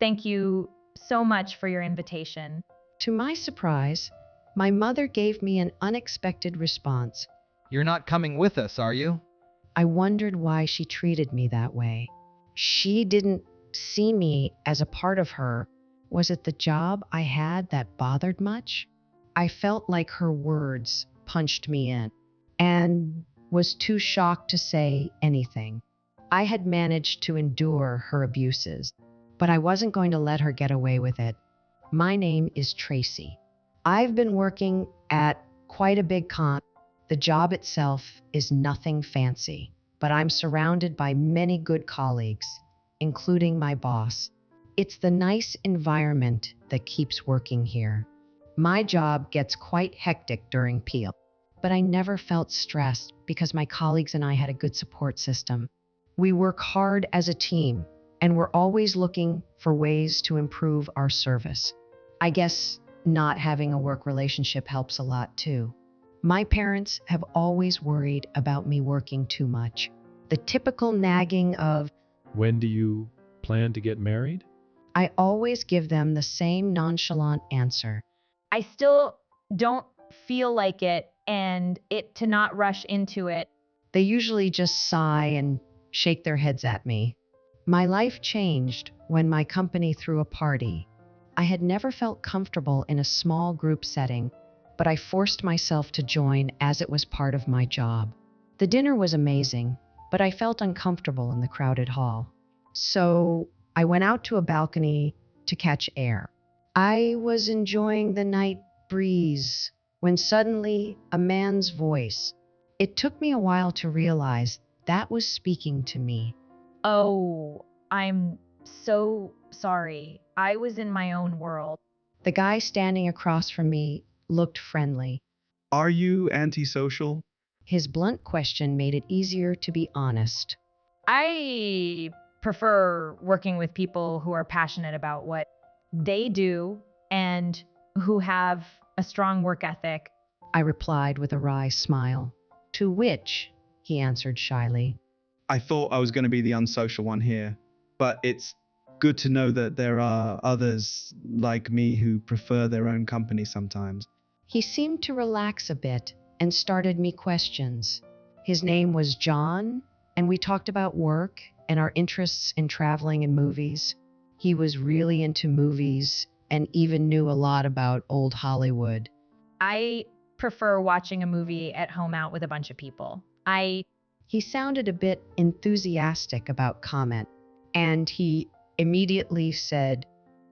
Thank you so much for your invitation. To my surprise, my mother gave me an unexpected response. You're not coming with us, are you? I wondered why she treated me that way. She didn't see me as a part of her. Was it the job I had that bothered much? I felt like her words punched me in and was too shocked to say anything. I had managed to endure her abuses, but I wasn't going to let her get away with it. My name is Tracy. I've been working at quite a big con. The job itself is nothing fancy, but I'm surrounded by many good colleagues, including my boss. It's the nice environment that keeps working here. My job gets quite hectic during peak, but I never felt stressed because my colleagues and I had a good support system. We work hard as a team, and we're always looking for ways to improve our service. I guess not having a work relationship helps a lot too. My parents have always worried about me working too much. The typical nagging of, When do you plan to get married? I always give them the same nonchalant answer. I still don't feel like it and it to not rush into it. They usually just sigh and shake their heads at me. My life changed when my company threw a party. I had never felt comfortable in a small group setting, but I forced myself to join as it was part of my job. The dinner was amazing, but I felt uncomfortable in the crowded hall. So I went out to a balcony to catch air. I was enjoying the night breeze when suddenly a man's voice. It took me a while to realize that was speaking to me. Oh, I'm so sorry. I was in my own world. The guy standing across from me looked friendly. Are you antisocial? His blunt question made it easier to be honest. I prefer working with people who are passionate about what they do and who have a strong work ethic. I replied with a wry smile, to which he answered shyly. I thought I was going to be the unsocial one here, but it's good to know that there are others like me who prefer their own company sometimes. He seemed to relax a bit and started me questions. His name was John, and we talked about work and our interests in traveling and movies. He was really into movies and even knew a lot about old Hollywood. I prefer watching a movie at home out with a bunch of people. He sounded a bit enthusiastic about comment, and he immediately said,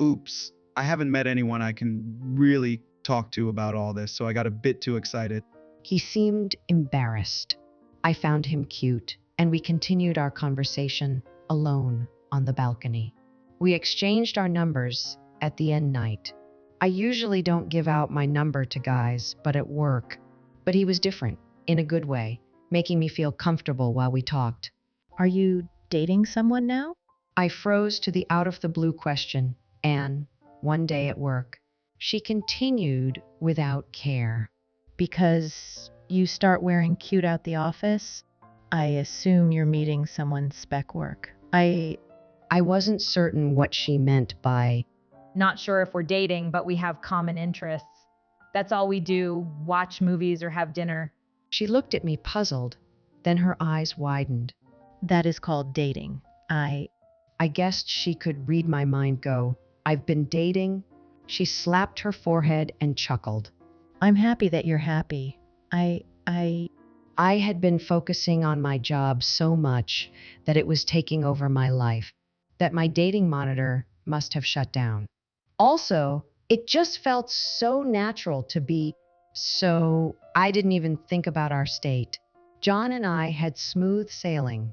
Oops, I haven't met anyone I can really talk to about all this, so I got a bit too excited. He seemed embarrassed. I found him cute, and we continued our conversation alone on the balcony. We exchanged our numbers at the end night. I usually don't give out my number to guys, but at work. But he was different, in a good way, making me feel comfortable while we talked. Are you dating someone now? I froze to the out-of-the-blue question, and one day at work, she continued without care. Because you start wearing cute out the office? I assume you're meeting someone's spec work. I wasn't certain what she meant by, Not sure if we're dating, but we have common interests. That's all we do, watch movies or have dinner. She looked at me puzzled, then her eyes widened. That is called dating. I guessed she could read my mind go. I've been dating. She slapped her forehead and chuckled. I'm happy that you're happy. I had been focusing on my job so much that it was taking over my life, that my dating monitor must have shut down. Also, it just felt so natural to be, so I didn't even think about our state. John and I had smooth sailing.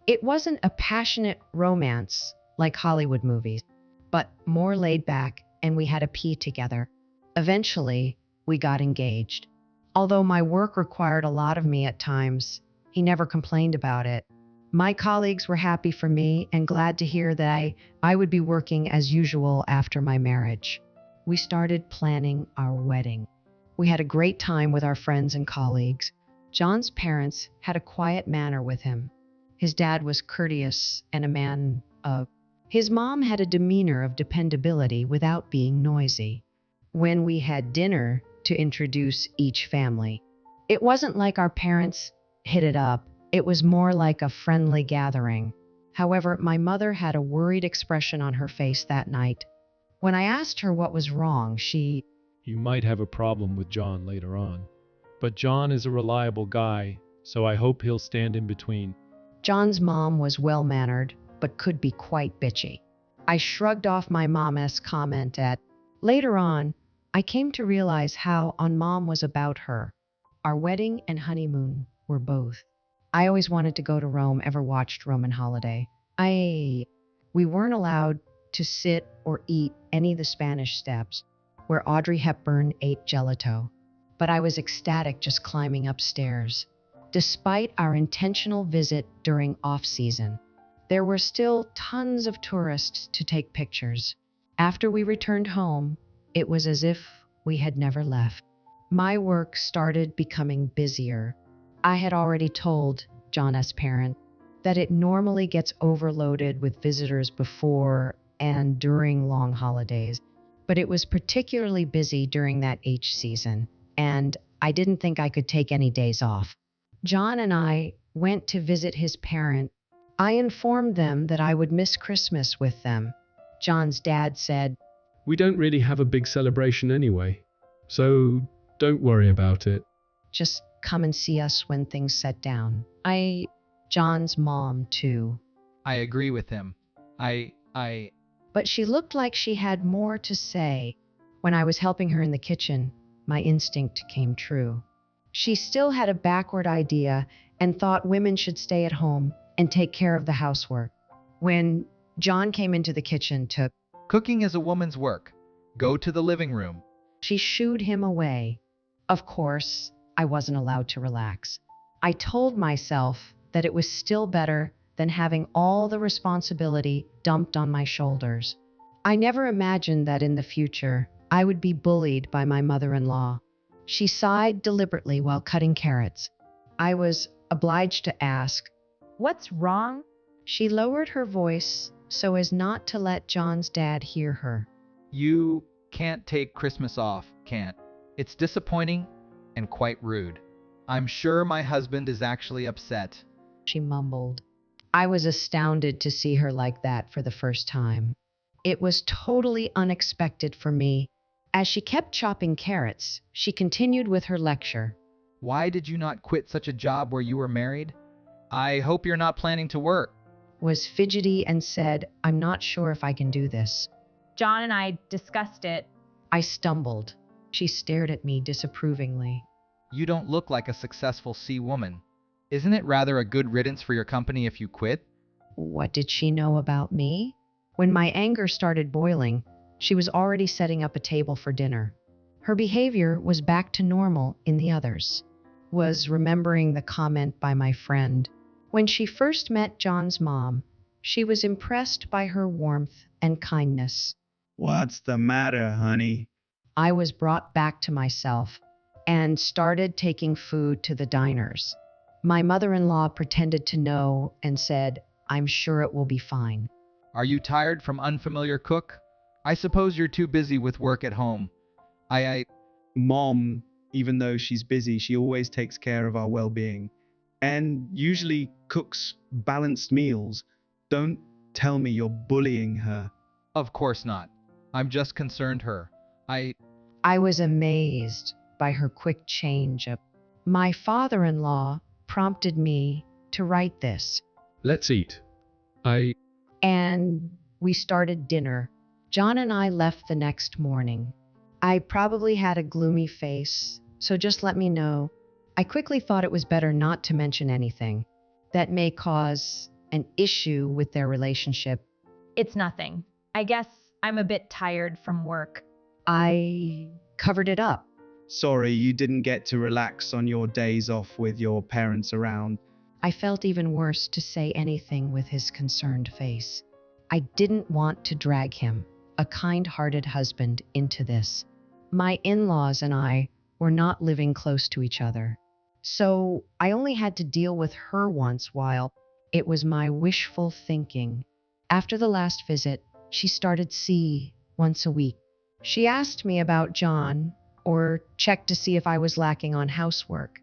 It wasn't a passionate romance like Hollywood movies, but more laid back, and we had a pee together. Eventually, we got engaged. Although my work required a lot of me at times, he never complained about it. My colleagues were happy for me and glad to hear that I would be working as usual after my marriage. We started planning our wedding. We had a great time with our friends and colleagues. John's parents had a quiet manner with him. His dad was courteous and a man of His mom had a demeanor of dependability without being noisy. When we had dinner to introduce each family, it wasn't like our parents hit it up. It was more like a friendly gathering. However, my mother had a worried expression on her face that night. When I asked her what was wrong, she, You might have a problem with John later on. But John is a reliable guy, so I hope he'll stand in between. John's mom was well-mannered, but could be quite bitchy. I shrugged off my mama's comment at, later on, I came to realize how on mom was about her. Our wedding and honeymoon were both. I always wanted to go to Rome, ever watched Roman Holiday. We weren't allowed to sit or eat any of the Spanish steps where Audrey Hepburn ate gelato, but I was ecstatic just climbing upstairs. Despite our intentional visit during off-season, there were still tons of tourists to take pictures. After we returned home, it was as if we had never left. My work started becoming busier. I had already told John's parent that it normally gets overloaded with visitors before and during long holidays, but it was particularly busy during that H season, and I didn't think I could take any days off. John and I went to visit his parent. I informed them that I would miss Christmas with them. John's dad said, We don't really have a big celebration anyway, so don't worry about it. just come and see us when things set down. John's mom too. I agree with him. But she looked like she had more to say. When I was helping her in the kitchen, my instinct came true. She still had a backward idea and thought women should stay at home and take care of the housework. When John came into the kitchen to, Cooking is a woman's work. Go to the living room. she shooed him away. Of course, I wasn't allowed to relax. I told myself that it was still better than having all the responsibility dumped on my shoulders. I never imagined that in the future I would be bullied by my mother-in-law. She sighed deliberately while cutting carrots. I was obliged to ask. What's wrong? She lowered her voice so as not to let John's dad hear her. You can't take Christmas off, can't. It's disappointing and quite rude. I'm sure my husband is actually upset. She mumbled. I was astounded to see her like that for the first time. It was totally unexpected for me. As she kept chopping carrots, she continued with her lecture. Why did you not quit such a job where you were married? I hope you're not planning to work. Was fidgety and said, I'm not sure if I can do this. John and I discussed it. I stumbled. She stared at me disapprovingly. You don't look like a successful sea woman. Isn't it rather a good riddance for your company if you quit? What did she know about me? When my anger started boiling, she was already setting up a table for dinner. Her behavior was back to normal in the others. Was remembering the comment by my friend. When she first met John's mom, she was impressed by her warmth and kindness. What's the matter, honey? I was brought back to myself and started taking food to the diners. My mother-in-law pretended to know and said, I'm sure it will be fine. Are you tired from unfamiliar cook? I suppose you're too busy with work at home. Mom, even though she's busy, she always takes care of our well-being and usually cooks balanced meals. Don't tell me you're bullying her. Of course not. I'm just concerned her. I was amazed by her quick change up. My father-in-law prompted me to write this, Let's eat. and we started dinner. John and I left the next morning. I probably had a gloomy face, so just let me know. I quickly thought it was better not to mention anything that may cause an issue with their relationship. It's nothing. I guess I'm a bit tired from work. I covered it up. Sorry you didn't get to relax on your days off with your parents around. I felt even worse to say anything with his concerned face. I didn't want to drag him, a kind-hearted husband, into this. My in-laws and I were not living close to each other, so I only had to deal with her once while it was my wishful thinking. After the last visit, she started C once a week. She asked me about John or checked to see if I was lacking on housework.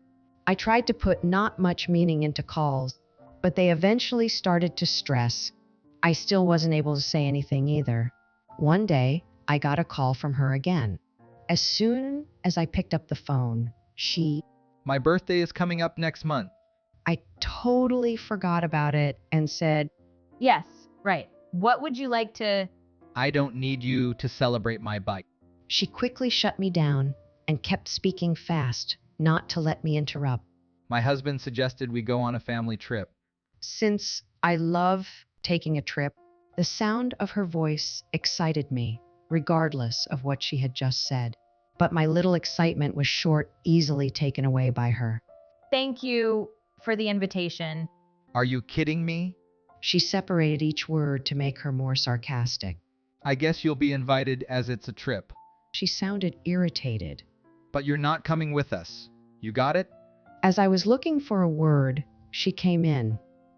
I tried to put not much meaning into calls, but they eventually started to stress. I still wasn't able to say anything either. One day, I got a call from her again. As soon as I picked up the phone, My birthday is coming up next month. I totally forgot about it and said, Yes, right. What would you like to? I don't need you to celebrate my bike. She quickly shut me down and kept speaking fast, not to let me interrupt. My husband suggested we go on a family trip. Since I love taking a trip, the sound of her voice excited me, regardless of what she had just said. But my little excitement was easily taken away by her. Thank you for the invitation. Are you kidding me? She separated each word to make her more sarcastic. I guess you'll be invited as it's a trip. She sounded irritated. But you're not coming with us. You got it? As I was looking for a word, she came in.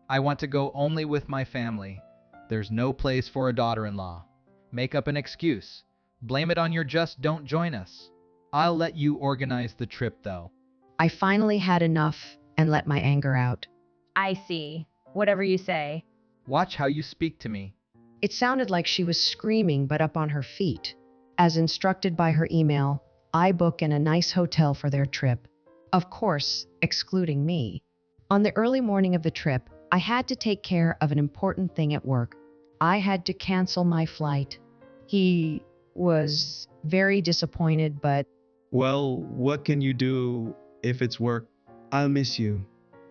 I want to go only with my family. There's no place for a daughter-in-law. Make up an excuse. Blame it on your just don't join us. I'll let you organize the trip though. I finally had enough and let my anger out. I see. Whatever you say. Watch how you speak to me. It sounded like she was screaming but up on her feet. As instructed by her email, I booked in a nice hotel for their trip. Of course, excluding me. On the early morning of the trip, I had to take care of an important thing at work. I had to cancel my flight. He was very disappointed, but Well, what can you do if it's work? I'll miss you.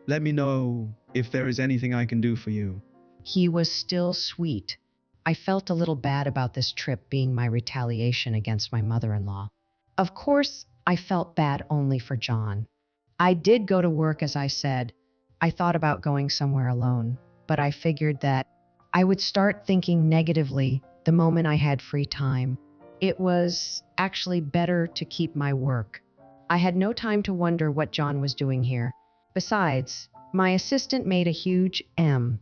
Let me know if there is anything I can do for you. he was still sweet. I felt a little bad about this trip being my retaliation against my mother-in-law. Of course, I felt bad only for John. I did go to work, as I said. I thought about going somewhere alone, but I figured that I would start thinking negatively the moment I had free time. It was actually better to keep my work. I had no time to wonder what John was doing here. Besides, my assistant made a huge M.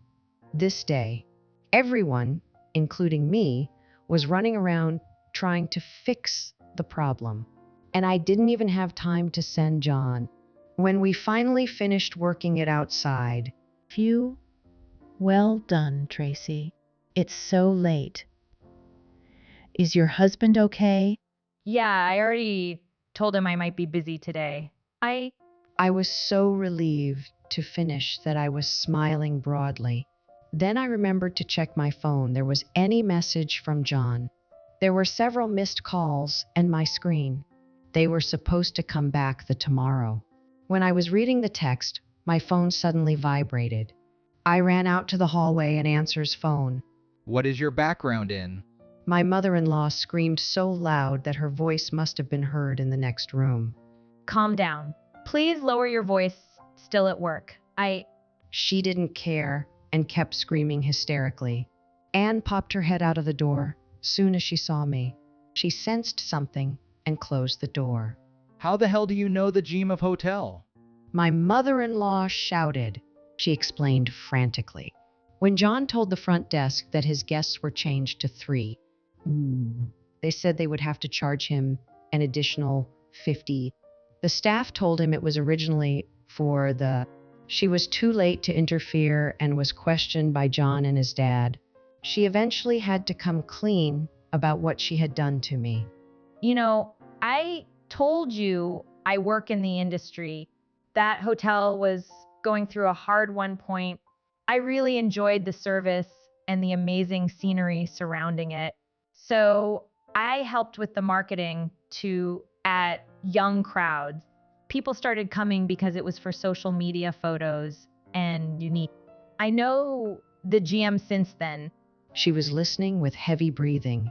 This day, everyone, including me, was running around trying to fix the problem. And I didn't even have time to send John. When we finally finished working it outside, Phew. Well done, Tracy. It's so late. Is your husband okay? Yeah, I already told him I might be busy today. I was so relieved to finish that I was smiling broadly. Then I remembered to check my phone. There was any message from John. There were several missed calls and my screen. They were supposed to come back the tomorrow. When I was reading the text, my phone suddenly vibrated. I ran out to the hallway and answers phone. What is your background in? My mother-in-law screamed so loud that her voice must have been heard in the next room. Calm down. Please lower your voice. Still at work. She didn't care and kept screaming hysterically. Anne popped her head out of the door soon as she saw me. She sensed something and closed the door. How the hell do you know the GM of hotel? My mother-in-law shouted. She explained frantically. When John told the front desk that his guests were changed to 3, they said they would have to charge him an additional $50. The staff told him it was originally for the... She was too late to interfere and was questioned by John and his dad. She eventually had to come clean about what she had done to me. You know, I told you I work in the industry. That hotel was going through a hard one point. I really enjoyed the service and the amazing scenery surrounding it. So I helped with the marketing at young crowds. People started coming because it was for social media photos and unique. I know the GM since then. She was listening with heavy breathing.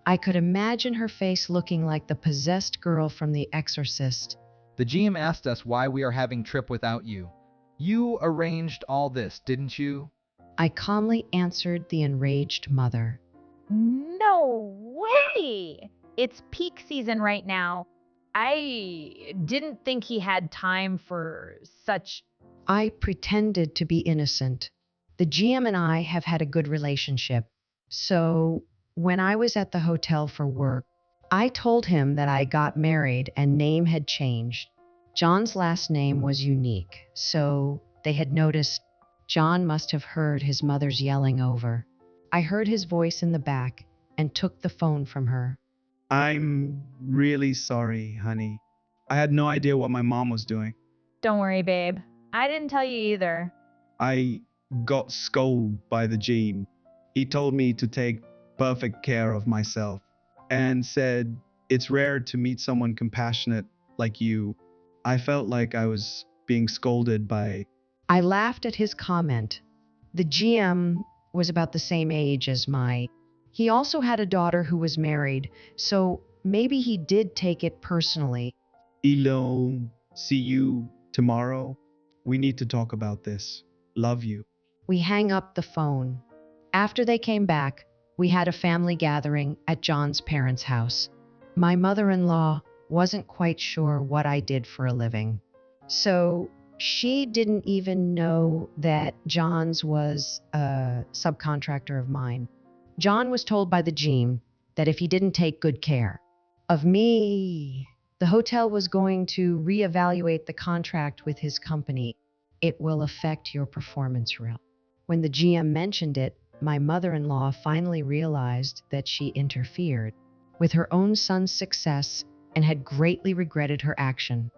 I could imagine her face looking like the possessed girl from The Exorcist. The GM asked us why we are having trip without you. You arranged all this, didn't you? I calmly answered the enraged mother. No way! It's peak season right now. I didn't think he had time for such... I pretended to be innocent. The GM and I have had a good relationship. So when I was at the hotel for work, I told him that I got married and name had changed. John's last name was unique, so they had noticed. John must have heard his mother's yelling over. I heard his voice in the back and took the phone from her. I'm really sorry, honey. I had no idea what my mom was doing. Don't worry, babe. I didn't tell you either. I got scolded by the GM. He told me to take perfect care of myself and said it's rare to meet someone compassionate like you. I felt like I was being scolded by. I laughed at his comment. The GM was about the same age as he also had a daughter who was married, so maybe he did take it personally. Elo, see you tomorrow. We need to talk about this. Love you. We hang up the phone. After they came back, we had a family gathering at John's parents' house. My mother-in-law wasn't quite sure what I did for a living, so she didn't even know that John's was a subcontractor of mine. John was told by the GM that if he didn't take good care of me, the hotel was going to reevaluate the contract with his company. It will affect your performance reel. When the GM mentioned it, my mother-in-law finally realized that she interfered with her own son's success and had greatly regretted her action.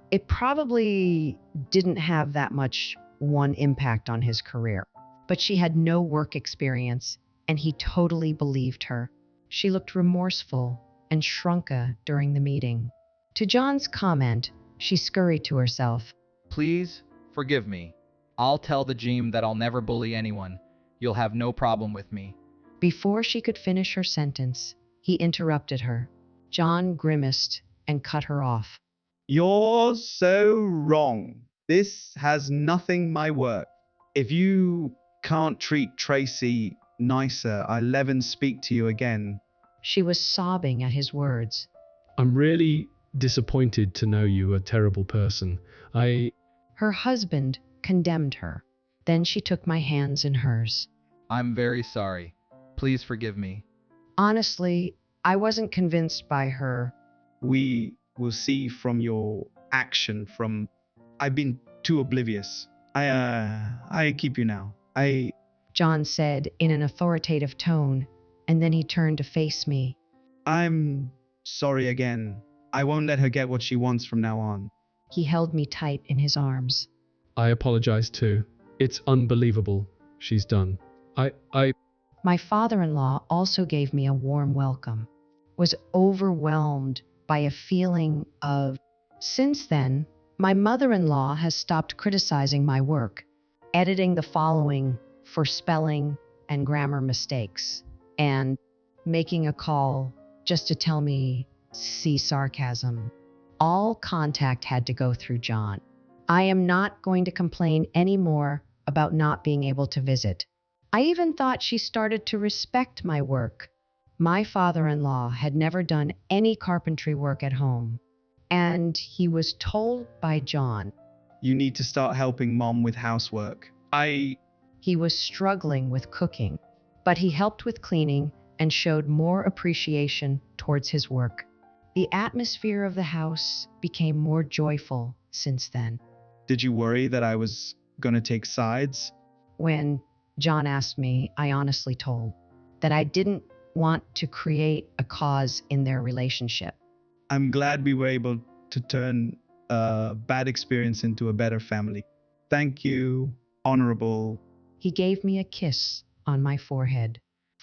It probably didn't have that much one impact on his career, but she had no work experience, and he totally believed her. She looked remorseful and shrunken during the meeting. To John's comment, she scurried to herself. Please forgive me. I'll tell the GM that I'll never bully anyone. You'll have no problem with me. Before she could finish her sentence, he interrupted her. John grimaced and cut her off. You're so wrong. This has nothing my work. If you can't treat Tracy nicer, I'll never speak to you again. She was sobbing at his words. I'm really disappointed to know you a terrible person. Her husband condemned her. Then she took my hands in hers. I'm very sorry. Please forgive me. Honestly, I wasn't convinced by her. We will see from your action I've been too oblivious. I keep you now. John said in an authoritative tone, and then he turned to face me. I'm sorry again. I won't let her get what she wants from now on. He held me tight in his arms. I apologize too. It's unbelievable. She's done. My father-in-law also gave me a warm welcome, was overwhelmed by a feeling of. Since then, my mother-in-law has stopped criticizing my work, editing the following for spelling and grammar mistakes, and making a call just to tell me, see sarcasm. All contact had to go through John. I am not going to complain anymore about not being able to visit. I even thought she started to respect my work. My father-in-law had never done any carpentry work at home, and he was told by John. You need to start helping Mom with housework. He was struggling with cooking, but he helped with cleaning and showed more appreciation towards his work. The atmosphere of the house became more joyful since then. Did you worry that I was going to take sides? When John asked me, I honestly told that I didn't want to create a cause in their relationship. I'm glad we were able to turn a bad experience into a better family. Thank you, Honorable. He gave me a kiss on my forehead.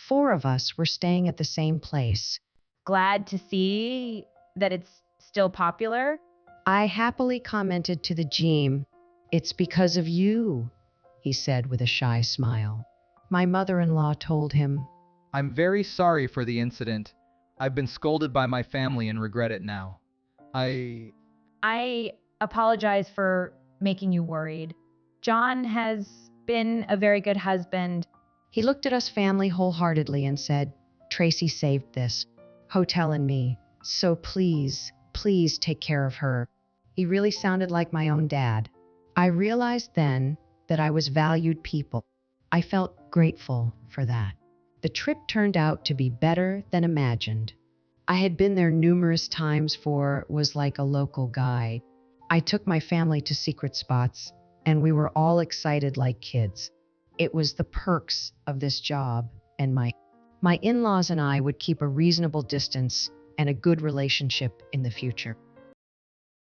4 of us were staying at the same place. Glad to see that it's still popular. I happily commented to the GM, "It's because of you," he said with a shy smile. My mother-in-law told him, I'm very sorry for the incident. I've been scolded by my family and regret it now. I apologize for making you worried. John has been a very good husband. He looked at us family wholeheartedly and said, "Tracy saved this hotel and me, so please, please take care of her." He really sounded like my own dad. I realized then that I was valued people. I felt grateful for that. The trip turned out to be better than imagined. I had been there numerous times for was like a local guide. I took my family to secret spots, and we were all excited like kids. It was the perks of this job, and my in-laws and I would keep a reasonable distance and a good relationship in the future.